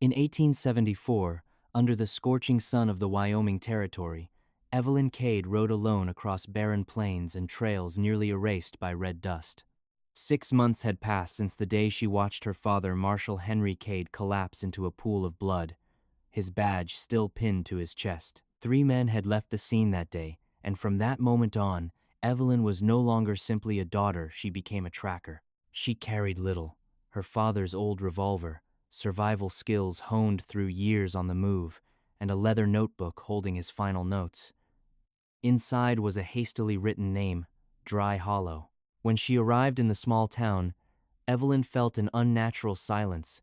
In 1874, under the scorching sun of the Wyoming Territory, Evelyn Cade rode alone across barren plains and trails nearly erased by red dust. 6 months had passed since the day she watched her father, Marshal Henry Cade, collapse into a pool of blood, his badge still pinned to his chest. 3 men had left the scene that day, and from that moment on, Evelyn was no longer simply a daughter, she became a tracker. She carried little: her father's old revolver, survival skills honed through years on the move, and a leather notebook holding his final notes. Inside was a hastily written name, Dry Hollow. When she arrived in the small town, Evelyn felt an unnatural silence.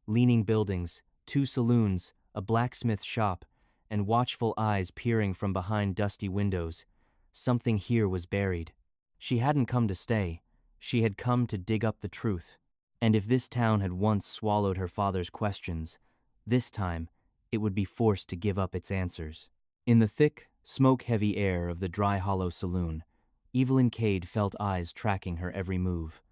Leaning buildings, 2 saloons, a blacksmith shop, and watchful eyes peering from behind dusty windows. Something here was buried. She hadn't come to stay. She had come to dig up the truth. And if this town had once swallowed her father's questions, this time it would be forced to give up its answers. In the thick, smoke-heavy air of the Dry Hollow saloon, Evelyn Cade felt eyes tracking her every move.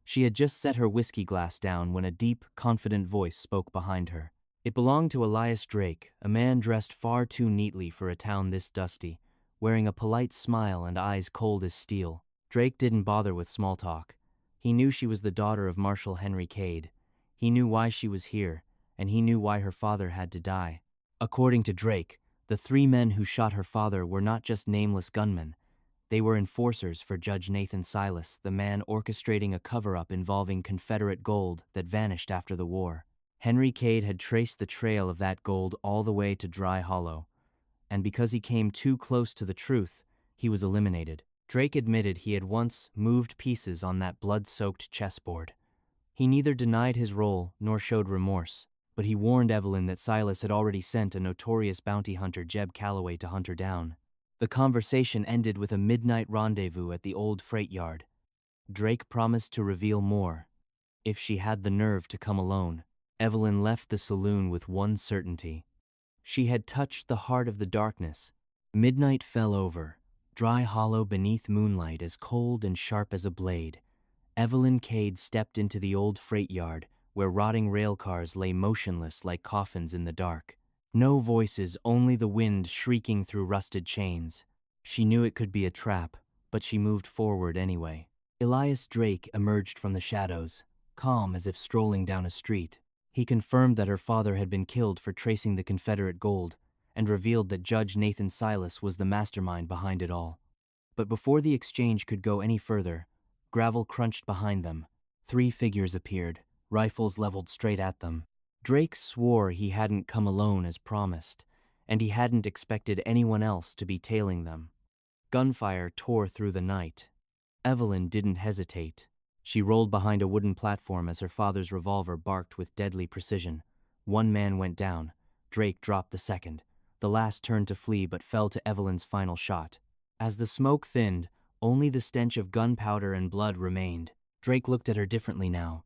She had just set her whiskey glass down when a deep, confident voice spoke behind her. It belonged to Elias Drake, a man dressed far too neatly for a town this dusty, wearing a polite smile and eyes cold as steel. Drake didn't bother with small talk. He knew she was the daughter of Marshal Henry Cade. He knew why she was here, and he knew why her father had to die. According to Drake, the 3 men who shot her father were not just nameless gunmen. They were enforcers for Judge Nathan Silas, the man orchestrating a cover-up involving Confederate gold that vanished after the war. Henry Cade had traced the trail of that gold all the way to Dry Hollow, and because he came too close to the truth, he was eliminated. Drake admitted he had once moved pieces on that blood-soaked chessboard. He neither denied his role nor showed remorse, but he warned Evelyn that Silas had already sent a notorious bounty hunter, Jeb Calloway, to hunt her down. The conversation ended with a midnight rendezvous at the old freight yard. Drake promised to reveal more, if she had the nerve to come alone. Evelyn left the saloon with one certainty. She had touched the heart of the darkness. Midnight fell over, Dry Hollow beneath moonlight as cold and sharp as a blade. Evelyn Cade stepped into the old freight yard, where rotting railcars lay motionless like coffins in the dark. No voices, only the wind shrieking through rusted chains. She knew it could be a trap, but she moved forward anyway. Elias Drake emerged from the shadows, calm as if strolling down a street. He confirmed that her father had been killed for tracing the Confederate gold, and revealed that Judge Nathan Silas was the mastermind behind it all. But before the exchange could go any further, gravel crunched behind them. 3 figures appeared, rifles leveled straight at them. Drake swore he hadn't come alone as promised, and he hadn't expected anyone else to be tailing them. Gunfire tore through the night. Evelyn didn't hesitate. She rolled behind a wooden platform as her father's revolver barked with deadly precision. 1 man went down. Drake dropped the second. The last turned to flee but fell to Evelyn's final shot. As the smoke thinned, only the stench of gunpowder and blood remained. Drake looked at her differently now.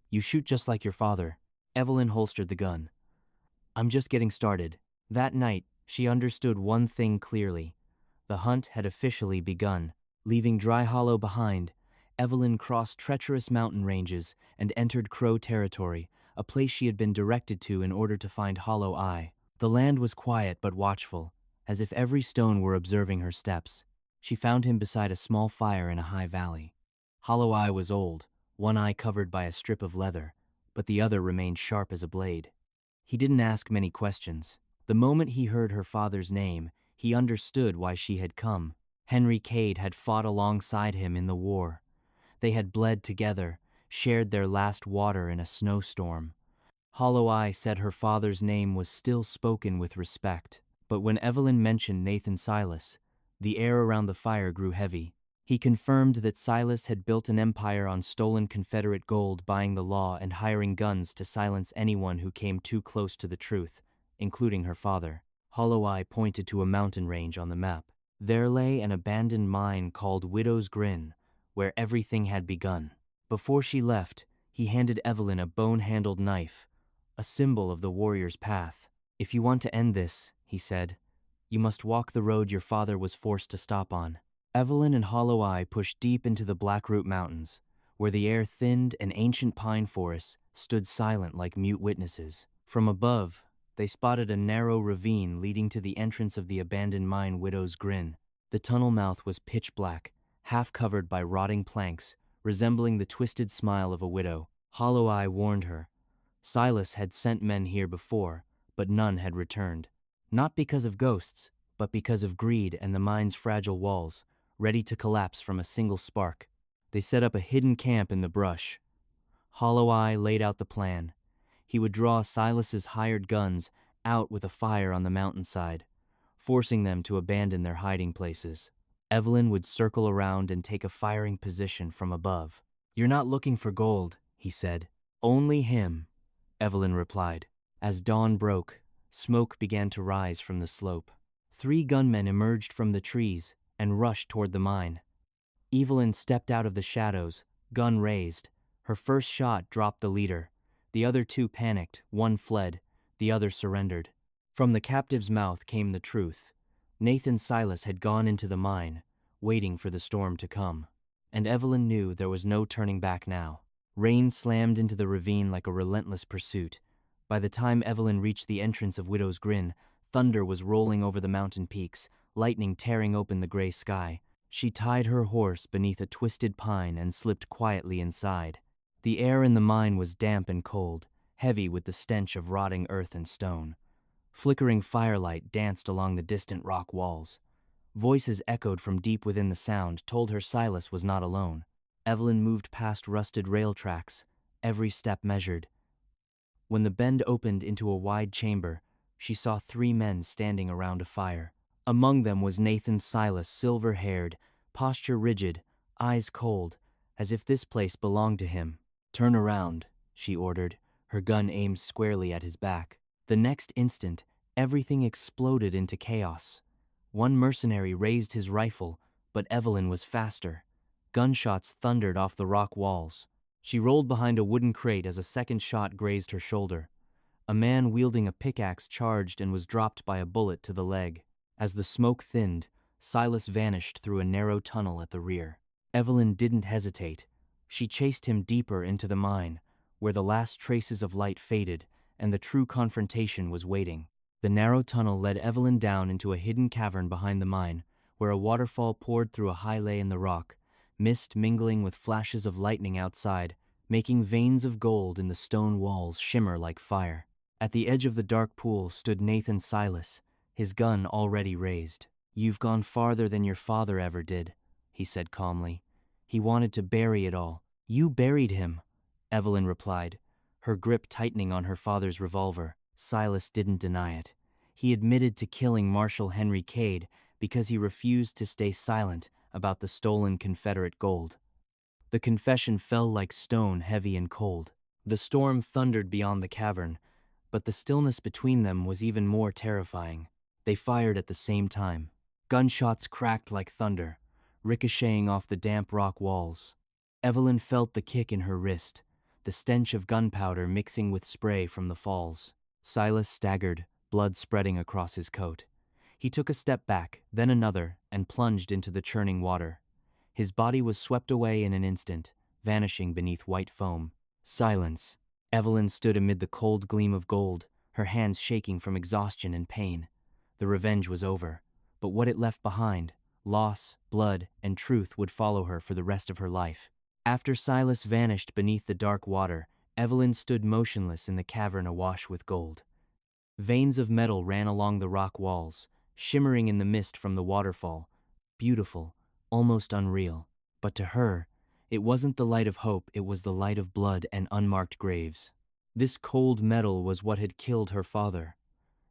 "You shoot just like your father." Evelyn holstered the gun. "I'm just getting started." That night, she understood one thing clearly. The hunt had officially begun. Leaving Dry Hollow behind, Evelyn crossed treacherous mountain ranges and entered Crow territory, a place she had been directed to in order to find Hollow Eye. The land was quiet but watchful, as if every stone were observing her steps. She found him beside a small fire in a high valley. Hollow Eye was old, one eye covered by a strip of leather, but the other remained sharp as a blade. He didn't ask many questions. The moment he heard her father's name, he understood why she had come. Henry Cade had fought alongside him in the war. They had bled together, shared their last water in a snowstorm. Hollow Eye said her father's name was still spoken with respect, but when Evelyn mentioned Nathan Silas, the air around the fire grew heavy. He confirmed that Silas had built an empire on stolen Confederate gold, buying the law and hiring guns to silence anyone who came too close to the truth, including her father. Hollow Eye pointed to a mountain range on the map. There lay an abandoned mine called Widow's Grin, where everything had begun. Before she left, he handed Evelyn a bone-handled knife, a symbol of the warrior's path. "If you want to end this," he said, "you must walk the road your father was forced to stop on." Evelyn and Hollow Eye pushed deep into the Blackroot Mountains, where the air thinned and ancient pine forests stood silent like mute witnesses. From above, they spotted a narrow ravine leading to the entrance of the abandoned mine Widow's Grin. The tunnel mouth was pitch black, half covered by rotting planks, resembling the twisted smile of a widow. Hollow Eye warned her. Silas had sent men here before, but none had returned. Not because of ghosts, but because of greed and the mine's fragile walls, ready to collapse from a single spark. They set up a hidden camp in the brush. Hollow Eye laid out the plan. He would draw Silas's hired guns out with a fire on the mountainside, forcing them to abandon their hiding places. Evelyn would circle around and take a firing position from above. "You're not looking for gold," he said. "Only him," Evelyn replied. As dawn broke, smoke began to rise from the slope. 3 gunmen emerged from the trees and rushed toward the mine. Evelyn stepped out of the shadows, gun raised. Her first shot dropped the leader. The other 2 panicked, one fled, the other surrendered. From the captive's mouth came the truth. Nathan Silas had gone into the mine, waiting for the storm to come. And Evelyn knew there was no turning back now. Rain slammed into the ravine like a relentless pursuit. By the time Evelyn reached the entrance of Widow's Grin, thunder was rolling over the mountain peaks, lightning tearing open the gray sky. She tied her horse beneath a twisted pine and slipped quietly inside. The air in the mine was damp and cold, heavy with the stench of rotting earth and stone. Flickering firelight danced along the distant rock walls. Voices echoed from deep within the sound, told her Silas was not alone. Evelyn moved past rusted rail tracks, every step measured. When the bend opened into a wide chamber, she saw 3 men standing around a fire. Among them was Nathan Silas, silver-haired, posture rigid, eyes cold, as if this place belonged to him. "Turn around," she ordered, her gun aimed squarely at his back. The next instant, everything exploded into chaos. One mercenary raised his rifle, but Evelyn was faster. Gunshots thundered off the rock walls. She rolled behind a wooden crate as a second shot grazed her shoulder. A man wielding a pickaxe charged and was dropped by a bullet to the leg. As the smoke thinned, Silas vanished through a narrow tunnel at the rear. Evelyn didn't hesitate. She chased him deeper into the mine, where the last traces of light faded and the true confrontation was waiting. The narrow tunnel led Evelyn down into a hidden cavern behind the mine, where a waterfall poured through a high lay in the rock, mist mingling with flashes of lightning outside, making veins of gold in the stone walls shimmer like fire. At the edge of the dark pool stood Nathan Silas, his gun already raised. "You've gone farther than your father ever did," he said calmly. "He wanted to bury it all. You buried him," Evelyn replied, her grip tightening on her father's revolver. Silas didn't deny it. He admitted to killing Marshal Henry Cade because he refused to stay silent about the stolen Confederate gold. The confession fell like stone, heavy and cold. The storm thundered beyond the cavern, but the stillness between them was even more terrifying. They fired at the same time. Gunshots cracked like thunder, ricocheting off the damp rock walls. Evelyn felt the kick in her wrist, the stench of gunpowder mixing with spray from the falls. Silas staggered, blood spreading across his coat. He took a step back, then another, and plunged into the churning water. His body was swept away in an instant, vanishing beneath white foam. Silence. Evelyn stood amid the cold gleam of gold, her hands shaking from exhaustion and pain. The revenge was over, but what it left behind, loss, blood, and truth, would follow her for the rest of her life. After Silas vanished beneath the dark water, Evelyn stood motionless in the cavern awash with gold. Veins of metal ran along the rock walls, shimmering in the mist from the waterfall, beautiful, almost unreal. But to her, it wasn't the light of hope, it was the light of blood and unmarked graves. This cold metal was what had killed her father.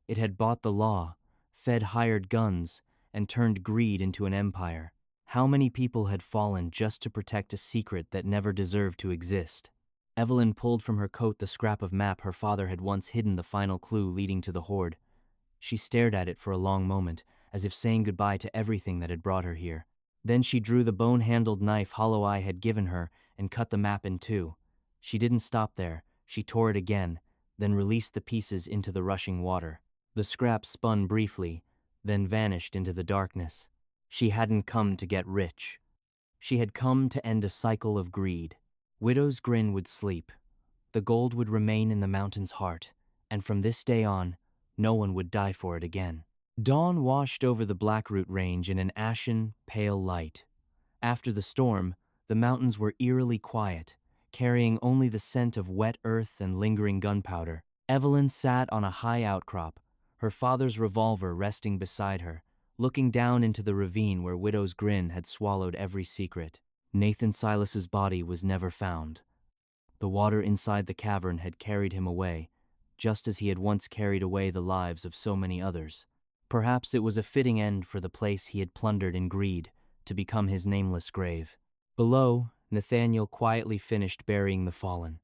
It had bought the law, fed hired guns, and turned greed into an empire. How many people had fallen just to protect a secret that never deserved to exist? Evelyn pulled from her coat the scrap of map her father had once hidden, the final clue leading to the hoard. She stared at it for a long moment, as if saying goodbye to everything that had brought her here. Then she drew the bone-handled knife Hollow Eye had given her and cut the map in 2. She didn't stop there. She tore it again, then released the pieces into the rushing water. The scrap spun briefly, then vanished into the darkness. She hadn't come to get rich. She had come to end a cycle of greed. Widow's Grin would sleep. The gold would remain in the mountain's heart, and from this day on, no one would die for it again. Dawn washed over the Blackroot Range in an ashen, pale light. After the storm, the mountains were eerily quiet, carrying only the scent of wet earth and lingering gunpowder. Evelyn sat on a high outcrop, her father's revolver resting beside her, looking down into the ravine where Widow's Grin had swallowed every secret. Nathan Silas's body was never found. The water inside the cavern had carried him away, just as he had once carried away the lives of so many others. Perhaps it was a fitting end for the place he had plundered in greed, to become his nameless grave. Below, Nathaniel quietly finished burying the fallen.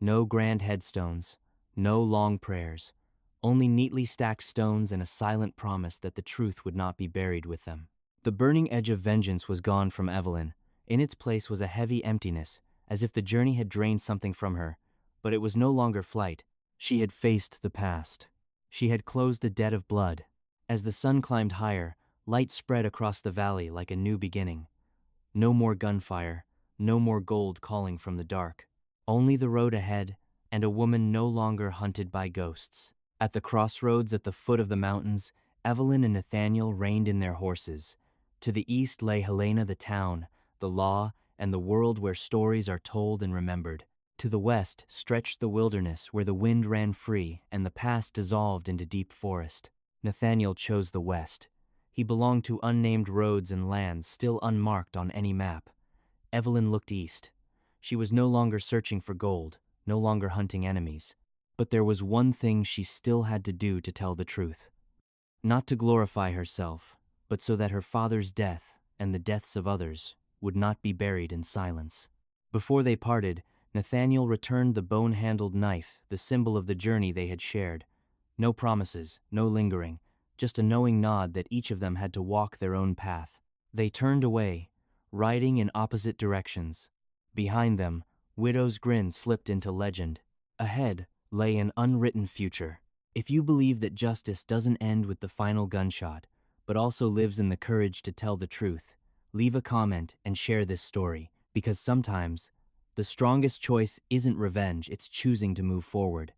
No grand headstones, no long prayers, only neatly stacked stones and a silent promise that the truth would not be buried with them. The burning edge of vengeance was gone from Evelyn. In its place was a heavy emptiness, as if the journey had drained something from her, but it was no longer flight. She had faced the past. She had closed the debt of blood. As the sun climbed higher, light spread across the valley like a new beginning. No more gunfire, no more gold calling from the dark. Only the road ahead, and a woman no longer hunted by ghosts. At the crossroads at the foot of the mountains, Evelyn and Nathaniel reined in their horses. To the east lay Helena the town, the law, and the world where stories are told and remembered. To the west stretched the wilderness where the wind ran free and the past dissolved into deep forest. Nathaniel chose the west. He belonged to unnamed roads and lands still unmarked on any map. Evelyn looked east. She was no longer searching for gold, no longer hunting enemies. But there was one thing she still had to do to tell the truth. Not to glorify herself, but so that her father's death and the deaths of others would not be buried in silence. Before they parted, Nathaniel returned the bone-handled knife, the symbol of the journey they had shared. No promises, no lingering, just a knowing nod that each of them had to walk their own path. They turned away, riding in opposite directions. Behind them, Widow's Grin slipped into legend. Ahead lay an unwritten future. If you believe that justice doesn't end with the final gunshot, but also lives in the courage to tell the truth, leave a comment and share this story, because sometimes the strongest choice isn't revenge, it's choosing to move forward.